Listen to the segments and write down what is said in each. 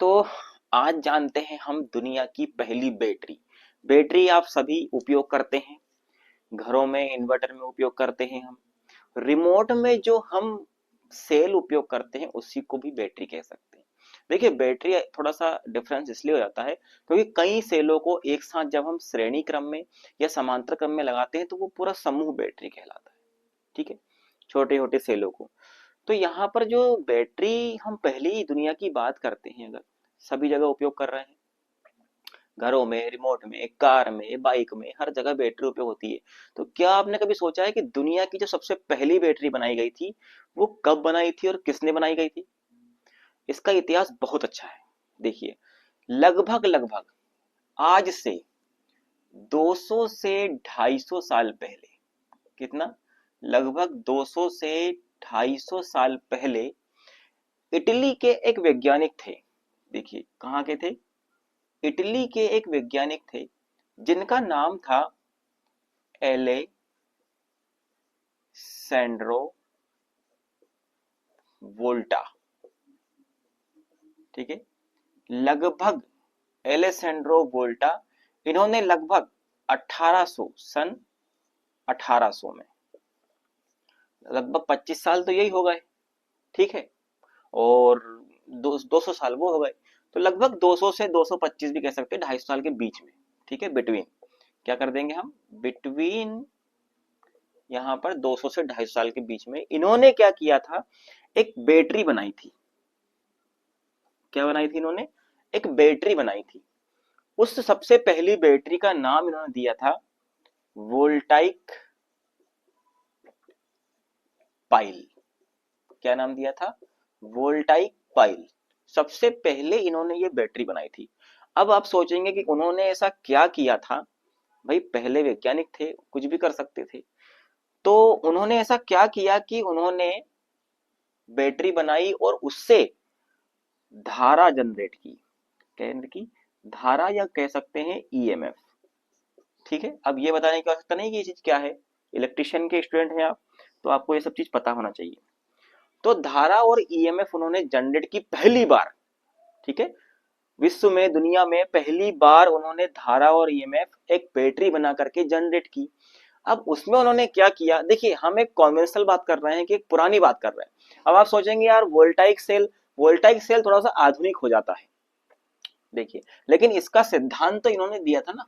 तो आज जानते हैं हम दुनिया की पहली बैटरी। बैटरी आप सभी उपयोग करते हैं, घरों में इन्वर्टर में उपयोग करते हैं हम। रिमोट में जो हम सेल उपयोग करते हैं उसी को भी बैटरी कह सकते हैं। देखिए बैटरी थोड़ा सा डिफरेंस इसलिए हो जाता है क्योंकि कई सेलों को एक साथ जब हम श्रेणी क्रम में या समांतर क्रम में लगाते हैं तो वो पूरा समूह बैटरी कहलाता है। ठीक है, छोटे छोटे सेलों को। तो यहाँ पर जो बैटरी हम पहली दुनिया की बात करते हैं, अगर सभी जगह उपयोग कर रहे हैं, घरों में, रिमोट में, कार में, बाइक में, हर जगह बैटरी उपयोग होती है। तो क्या आपने कभी सोचा है कि दुनिया की जो सबसे पहली बैटरी बनाई गई थी वो कब बनाई थी और किसने बनाई गई थी? इसका इतिहास बहुत अच्छा है। देखिए, लगभग लगभग आज से 200 से 250 साल पहले, कितना, लगभग 200 से 250 साल पहले इटली के एक वैज्ञानिक थे। देखिए कहाँ के थे, इटली के एक वैज्ञानिक थे जिनका नाम था एलेसैंड्रो वोल्टा। ठीक है, लगभग एलेसैंड्रो वोल्टा, इन्होंने लगभग 1800 सन 1800 में, लगभग 25 साल तो यही हो गए। ठीक है, और 200 साल वो हो गए, तो लगभग 200 से 225 भी कह सकते हैं, 250 साल के बीच में। ठीक है, बिटवीन, क्या कर देंगे हम, बिटवीन, यहाँ पर 200 से 250 साल के बीच में इन्होंने क्या किया था, एक बैटरी बनाई थी। क्या बनाई थी इन्होंने, एक बैटरी बनाई थी। उस सबसे पहली बैटरी का नाम इन्होंने दिया था वोल्टाइक पाइल। क्या नाम दिया था, वोल्टाइक पाइल। सबसे पहले इन्होंने ये बैटरी बनाई थी। अब आप सोचेंगे कि उन्होंने ऐसा क्या किया था, भाई पहले वैज्ञानिक थे, कुछ भी कर सकते थे। तो उन्होंने ऐसा क्या किया कि उन्होंने बैटरी बनाई और उससे धारा जनरेट की, कहने की धारा, या कह सकते हैं ईएमएफ। ठीक है, अब ये बताने की आवश्यकता नहीं कि ये चीज क्या है, इलेक्ट्रिशियन के स्टूडेंट हैं आप, तो आपको ये सब चीज पता होना चाहिए। तो धारा और ईएमएफ उन्होंने जनरेट की पहली बार। ठीक है, विश्व में, दुनिया में पहली बार उन्होंने धारा और ईएमएफ एक बैटरी बना करके जनरेट की। अब उसमें उन्होंने क्या किया, देखिए हम एक कॉन्वेंशनल बात कर रहे हैं कि एक पुरानी बात कर रहे हैं। अब आप सोचेंगे यार वोल्टाइक सेल थोड़ा सा आधुनिक हो जाता है। देखिए, लेकिन इसका सिद्धांत तो इन्होंने दिया था ना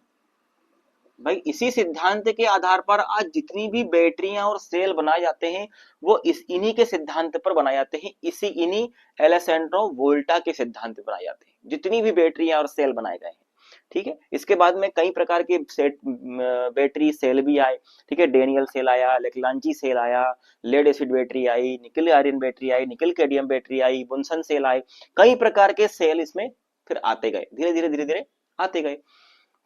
भाई। इसी सिद्धांत के आधार पर आज जितनी भी बैटरियां और सेल बनाए जाते हैं वो इन्हीं के सिद्धांत पर बनाए जाते हैं, इन्हीं एलेसैंड्रो वोल्टा के सिद्धांत पर बनाए जाते हैं जितनी भी बैटरियां और सेल बनाए गए हैं। ठीक है, इसके बाद में कई प्रकार के सेट बैटरी सेल भी आए। ठीक है, डेनियल सेल आया, लेक्लांची सेल आया, लेड एसिड बैटरी आई, निकल आयरन बैटरी आई, निकल कैडमियम बैटरी आई, बुनसन सेल आए। कई प्रकार के सेल इसमें फिर आते गए, धीरे धीरे आते गए।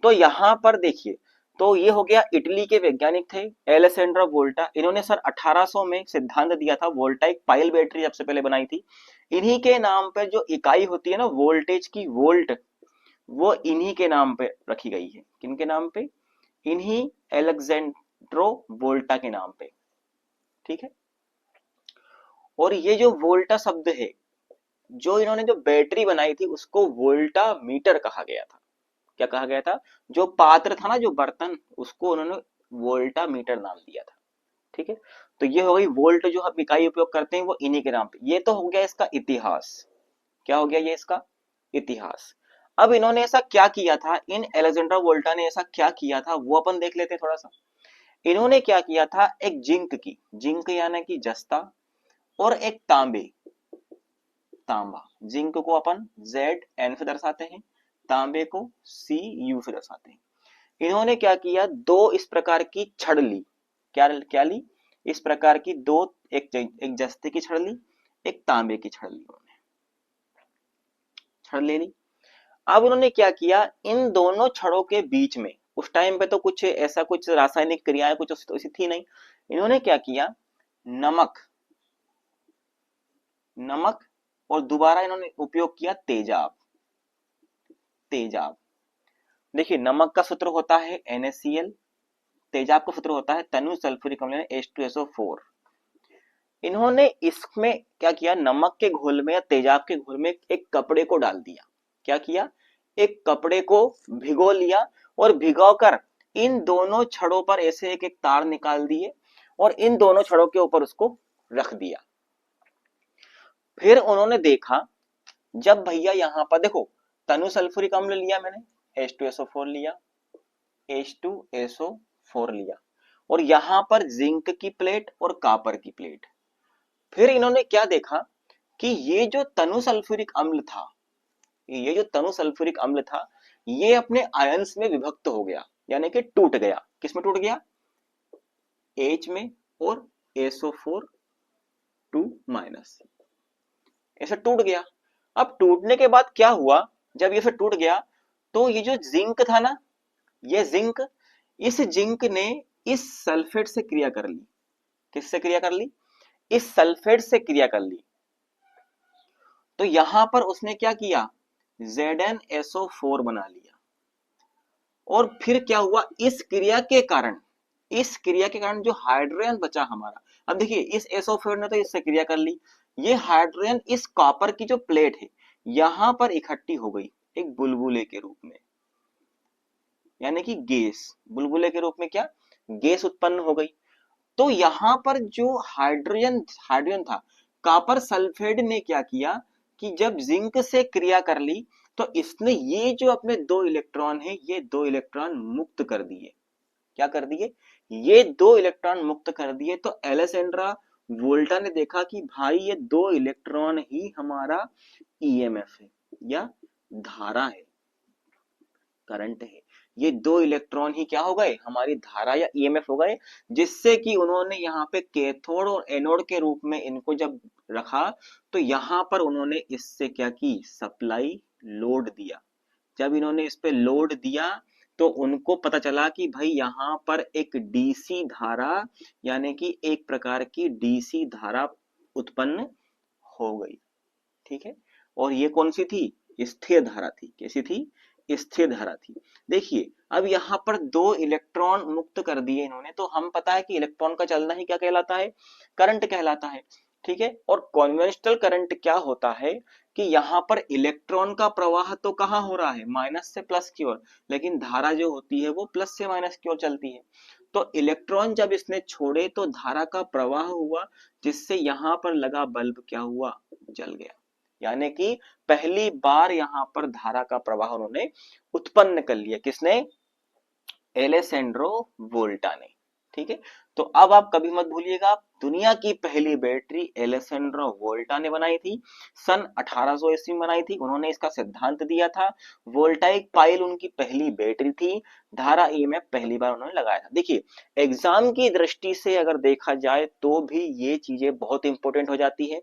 तो यहाँ पर देखिए, तो ये हो गया, इटली के वैज्ञानिक थे एलेसैंड्रो वोल्टा। इन्होंने सन 1800 में सिद्धांत दिया था, वोल्टाइक पाइल बैटरी सबसे पहले बनाई थी। इन्हीं के नाम पे जो इकाई होती है ना वोल्टेज की, वोल्ट, वो इन्हीं के नाम पे रखी गई है। किनके नाम पे, इन्हीं एलेक्जेंड्रो वोल्टा के नाम पे। ठीक है, और ये जो वोल्टा शब्द है, जो इन्होंने जो बैटरी बनाई थी उसको वोल्टा मीटर कहा गया था। क्या कहा गया था, जो पात्र था ना, जो बर्तन, उसको उन्होंने वोल्टा मीटर नाम दिया था। ठीक है, तो ये हो गई वोल्ट, जो हम इकाई उपयोग करते हैं वो इन्हीं के नाम पे। ये तो हो गया इसका इतिहास। क्या हो गया ये इसका इतिहास। अब इन्होंने ऐसा क्या किया था, इन एलेक्जेंड्रो वोल्टा ने ऐसा क्या किया था वो अपन देख लेते हैं थोड़ा सा। इन्होंने क्या किया था, एक जिंक यानी कि जस्ता, और एक तांबा, जिंक को अपन Zn से दर्शाते हैं, तांबे को Cu से दर्शाते हैं। इन्होंने क्या किया, दो इस प्रकार की छड़ ली। क्या क्या ली, इस प्रकार की दो, एक जस्ते की छड़ ली, एक तांबे की छड़ ली। उन्होंने छड़ ले ली। अब उन्होंने क्या किया, इन दोनों छड़ों के बीच में, उस टाइम पे तो कुछ ऐसा कुछ रासायनिक क्रियाएं कुछ ऐसी थी नहीं। इन्होंने क्या किया, नमक नमक और दोबारा इन्होंने उपयोग किया तेजाब। देखिए, नमक का सूत्र होता है NaCl, तेजाब का सूत्र होता है तनु सल्फ्यूरिक अम्ल H2SO4। इन्होंने इसमें क्या किया, नमक के घोल में या तेजाब के घोल में एक कपड़े को डाल दिया। क्या किया, एक कपड़े को भिगो लिया और भिगोकर इन दोनों छड़ों पर ऐसे एक एक तार निकाल दिए और इन दोनों छड़ों के ऊपर उसको रख दिया। फिर उन्होंने देखा, जब भैया यहां पर देखो तनु सल्फ्यूरिक अम्ल लिया मैंने, H2SO4 लिया, H2SO4 लिया, और यहां पर जिंक की प्लेट और कॉपर की प्लेट। फिर इन्होंने क्या देखा कि ये जो तनु सल्फ्यूरिक अम्ल था, ये जो तनु सल्फ्यूरिक अम्ल था, ये अपने आयंस में विभक्त हो गया, यानी कि टूट गया। किसमें टूट गया, H में और SO4 2 माइनस, ऐसे टूट गया। अब टूटने के बाद क्या हुआ, जब ये फिर टूट गया तो ये जो जिंक था ना, ये जिंक, इस जिंक ने इस सल्फेट से क्रिया कर ली। किससे क्रिया कर ली, इस सल्फेट से क्रिया कर ली। तो यहां पर उसने क्या किया, ZnSO4 बना लिया। और फिर क्या हुआ, इस क्रिया के कारण, इस क्रिया के कारण जो हाइड्रोजन बचा हमारा, अब देखिए इस SO4 ने तो इससे क्रिया कर ली, ये हाइड्रोजन इस कॉपर की जो प्लेट है यहां पर इकट्ठी हो गई एक बुलबुले के रूप में, यानी कि गैस, बुलबुले के रूप में क्या, गैस उत्पन्न हो गई। तो यहां पर जो हाइड्रोजन हाइड्रोजन था, कॉपर सल्फेट ने क्या किया कि जब जिंक से क्रिया कर ली तो इसने ये जो अपने 2 इलेक्ट्रॉन है, ये 2 इलेक्ट्रॉन मुक्त कर दिए। क्या कर दिए, ये 2 इलेक्ट्रॉन मुक्त कर दिए। तो एलेक्जेंड्रा वोल्टा ने देखा कि भाई ये 2 इलेक्ट्रॉन ही हमारा ईएमएफ है या धारा है, करंट है। ये 2 इलेक्ट्रॉन ही क्या हो गए, हमारी धारा या ईएमएफ हो गए, जिससे कि उन्होंने यहाँ पे कैथोड और एनोड के रूप में इनको जब रखा तो यहाँ पर उन्होंने इससे क्या की, सप्लाई लोड दिया। जब इन्होंने इस पे लोड दिया तो उनको पता चला कि भाई यहाँ पर एक डीसी धारा, यानी कि एक प्रकार की डीसी धारा उत्पन्न हो गई। ठीक है, और ये कौन सी थी, स्थिर धारा थी। कैसी थी, स्थिर धारा थी। देखिए अब यहाँ पर 2 इलेक्ट्रॉन मुक्त कर दिए इन्होंने, तो हम पता है कि इलेक्ट्रॉन का चलना ही क्या कहलाता है, करंट कहलाता है। ठीक है, और कॉन्वेंशनल करंट क्या होता है कि यहाँ पर इलेक्ट्रॉन का प्रवाह तो कहाँ हो रहा है, माइनस से प्लस की ओर, लेकिन धारा जो होती है वो प्लस से माइनस की ओर चलती है। तो इलेक्ट्रॉन जब इसने छोड़े तो धारा का प्रवाह हुआ, जिससे यहाँ पर लगा बल्ब क्या हुआ, जल गया। यानी कि पहली बार यहाँ पर धारा का प्रवाह उन्होंने उत्पन्न कर लिया, किसने, एलेसेंड्रो वोल्टा ने। ठीक है, तो अब आप कभी मत भूलिएगा, दुनिया की पहली बैटरी एलेसेंड्रो वोल्टा ने बनाई थी, सन 1800 ईस्वी में बनाई थी। उन्होंने इसका सिद्धांत दिया था। वोल्टाइक पाइल उनकी पहली बैटरी थी। धारा ईएमएफ पहली बार उन्होंने लगाया था। देखिए एग्जाम की दृष्टि से अगर देखा जाए तो भी ये चीजें बहुत इंपॉर्टेंट हो जाती है।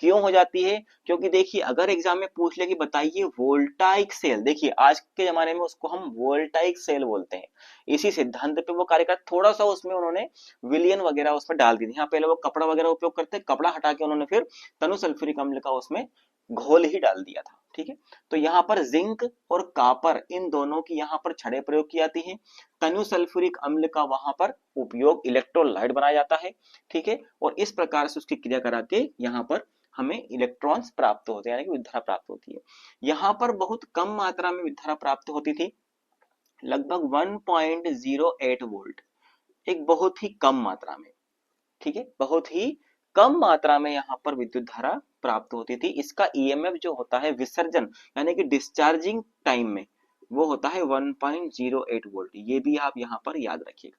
क्यों हो जाती है, क्योंकि देखिए अगर एग्जाम में पूछ ले कि बताइए वोल्टाइक सेल, देखिए आज के जमाने में उसको हम वोल्टाइक सेल बोलते हैं, इसी सिद्धांत पे वो कार्य कर, थोड़ा सा उसमें उन्होंने विलियन वगैरह उसमें डाल दी थी। यहाँ पहले वो कपड़ा वगैरह उपयोग करते, कपड़ा हटा के उन्होंने फिर तनु सल्फ्यूरिक अम्ल का उसमें घोल ही डाल दिया था। ठीक है, तो यहाँ पर जिंक और कॉपर इन दोनों की यहाँ पर छड़ें प्रयोग की जाती हैं। तनु सल्फ्यूरिक अम्ल का वहां पर उपयोग इलेक्ट्रोलाइट बनाया जाता है। ठीक है, और इस प्रकार से उसकी क्रिया करा के यहाँ पर हमें इलेक्ट्रॉन्स प्राप्त होते हैं, यानी कि विद्युत प्राप्त होती है। यहाँ पर बहुत कम मात्रा में विद्युत प्राप्त होती थी, लगभग 1.08 वोल्ट, एक बहुत ही कम मात्रा में। ठीक है, बहुत ही कम मात्रा में यहाँ पर विद्युत धारा प्राप्त होती थी। इसका ईएमएफ जो होता है विसर्जन यानी कि डिस्चार्जिंग टाइम में, वो होता है 1.08 वोल्ट। ये भी आप यहाँ पर याद रखिएगा।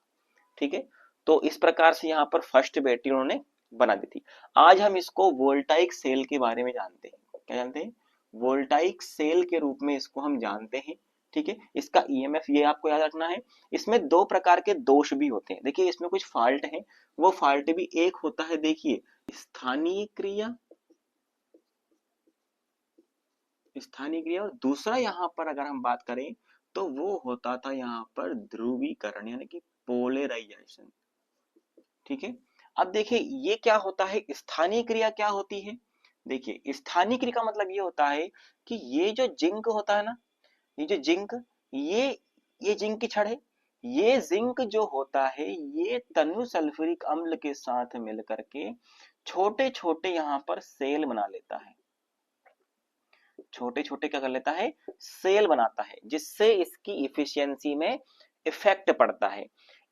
ठीक है, तो इस प्रकार से यहाँ पर फर्स्ट बैटरी उन्होंने बना दी थी। आज हम इसको वोल्टाइक सेल के बारे में जानते हैं। क्या जानते हैं, वोल्टाइक सेल के रूप में इसको हम जानते हैं। ठीक है, इसका ईएमएफ ये आपको याद रखना है। इसमें 2 प्रकार के दोष भी होते हैं। देखिए इसमें कुछ फॉल्ट है, वो फॉल्ट भी एक होता है, देखिए स्थानीय क्रिया, स्थानीय क्रिया, और दूसरा यहाँ पर अगर हम बात करें तो वो होता था यहाँ पर ध्रुवीकरण यानी कि पोलराइजेशन। ठीक है, अब देखिए ये क्या होता है, स्थानीय क्रिया क्या होती है। देखिए स्थानीय क्रिया का मतलब ये होता है कि ये जो जिंक होता है ना, ये जो जिंक, ये ये जिंक की छड़ है, ये जिंक जो होता है ये तनु सल्फ्यूरिक अम्ल के साथ मिलकर के छोटे छोटे यहाँ पर सेल बना लेता है। छोटे छोटे क्या कर लेता है, सेल बनाता है, जिससे इसकी इफिशियंसी में इफेक्ट पड़ता है।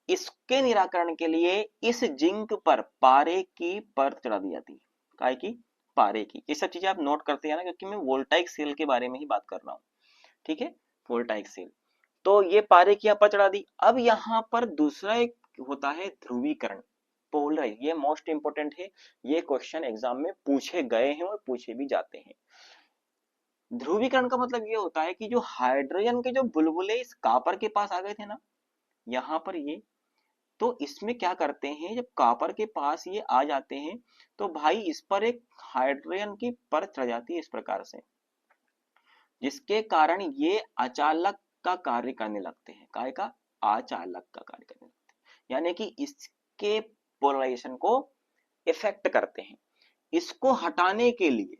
इसके निराकरण के लिए इस जिंक पर पारे की परत चढ़ा दी जाती है। काय की, पारे की। ये सब चीजें आप नोट करते हैं ना, क्योंकि मैं वोल्टाइक सेल के बारे में ही बात कर रहा हूँ। ठीक है, वोल्टाइक सेल। तो ये पारे की यहाँ पर चढ़ा दी। अब यहाँ पर दूसरा एक होता है ध्रुवीकरण, पोलराइज। ये मोस्ट इंपोर्टेंट है, ये क्वेश्चन एग्जाम में पूछे गए हैं और पूछे भी जाते हैं। ध्रुवीकरण का मतलब ये होता है कि जो हाइड्रोजन के जो बुलबुले इस कॉपर के पास आ गए थे ना, यहाँ पर ये, तो इसमें क्या करते हैं, जब कॉपर के पास ये आ जाते हैं तो भाई इस पर एक हाइड्रोजन की परत चढ़ जाती है इस प्रकार से, जिसके कारण ये अचालक का कार्य करने लगते हैं। काय का, अचालक का कार्य करने लगते हैं, यानी कि इसके पोलराइजेशन को इफेक्ट करते हैं। इसको हटाने के लिए,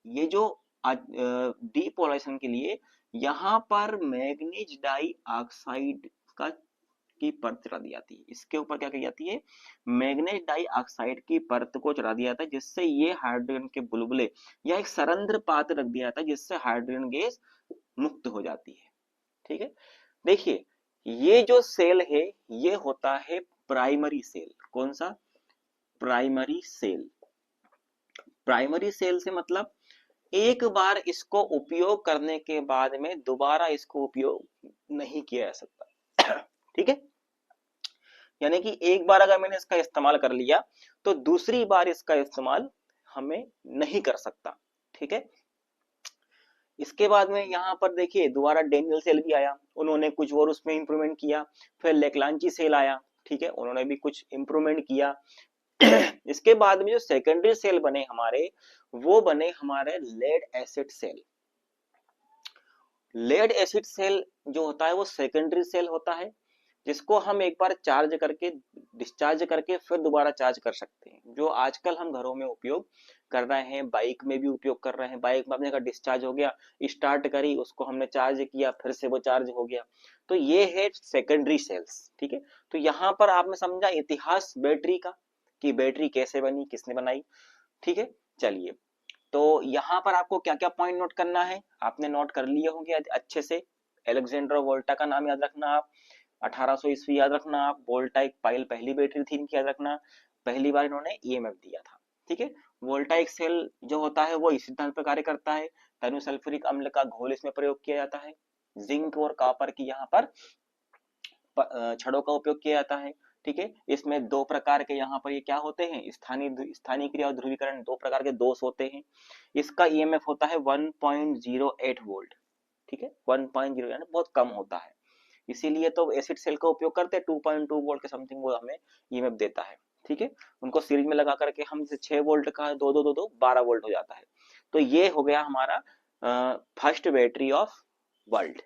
ये जो डीपोलराइजेशन के लिए यहाँ पर मैग्नीज डाई ऑक्साइड का की परत चढ़ा दी जाती है। इसके ऊपर क्या की जाती है, मैग्नीज डाई ऑक्साइड की परत को चढ़ा दिया जाता है, जिससे ये हाइड्रोजन के बुलबुले या एक सरंध्र पात्र रख दिया जाता है, जिससे हाइड्रोजन गैस मुक्त हो जाती है। ठीक है, देखिए ये जो सेल है ये होता है प्राइमरी सेल। कौन सा, प्राइमरी सेल। प्राइमरी सेल से मतलब एक बार इसको उपयोग करने के बाद में दोबारा इसको उपयोग नहीं किया जा सकता। ठीक है, यानी कि एक बार अगर मैंने इसका इस्तेमाल कर लिया तो दूसरी बार इसका इस्तेमाल हमें नहीं कर सकता। ठीक है, इसके बाद में यहाँ पर देखिए दोबारा डेनियल सेल भी आया, उन्होंने कुछ और उसमें इंप्रूवमेंट किया। फिर लेक्लांची सेल आया, ठीक है, उन्होंने भी कुछ इंप्रूवमेंट किया। इसके बाद में जो सेकेंडरी सेल बने हमारे, वो बने हमारे lead acid cell. Lead acid cell जो होता है वो सेकेंडरी सेल होता है, जिसको हम एक बार चार्ज करके डिस्चार्ज करके फिर दोबारा चार्ज कर सकते हैं, जो आजकल हम घरों में उपयोग कर रहे हैं, बाइक में भी उपयोग कर रहे हैं। बाइक में अपने का डिस्चार्ज हो गया, स्टार्ट करी, उसको हमने चार्ज किया, फिर से वो चार्ज हो गया, तो ये है सेकेंडरी सेल्स। ठीक है, तो यहाँ पर आपने समझा इतिहास बैटरी का, कि बैटरी कैसे बनी, किसने बनाई। ठीक है, चलिए, तो यहाँ पर आपको क्या क्या पॉइंट नोट करना है, आपने नोट कर लिए होंगे अच्छे से। एलेक्जेंड्रो वोल्टा का नाम याद रखना आप, 1800 ईस्वी याद रखना आप, वोल्टाइक पाइल पहली बैटरी थी इनकी याद रखना, पहली बार इन्होंने ईएमएफ दिया था। ठीक है, वोल्टाइक सेल जो होता है वो इस सिद्धांत पर कार्य करता है, तनु सल्फ्यूरिक अम्ल का घोल इसमें प्रयोग किया जाता है, जिंक और कॉपर की यहाँ पर छड़ों का उपयोग किया जाता है। ठीक है, इसमें दो प्रकार के यहाँ पर ये क्या होते हैं, स्थानीय क्रिया और ध्रुवीकरण, दो प्रकार के दोष होते हैं। इसका ईएमएफ होता है 1.08 वोल्ट। ठीक है, 1.0 यानी बहुत कम होता है, इसीलिए तो एसिड सेल का उपयोग करते हैं। 2.2 वोल्ट के समथिंग वो हमें ईएमएफ देता है। ठीक है, उनको सीरीज में लगा करके हम 6 वोल्ट का 2 12 वोल्ट हो जाता है। तो ये हो गया हमारा फर्स्ट बैटरी ऑफ वर्ल्ड।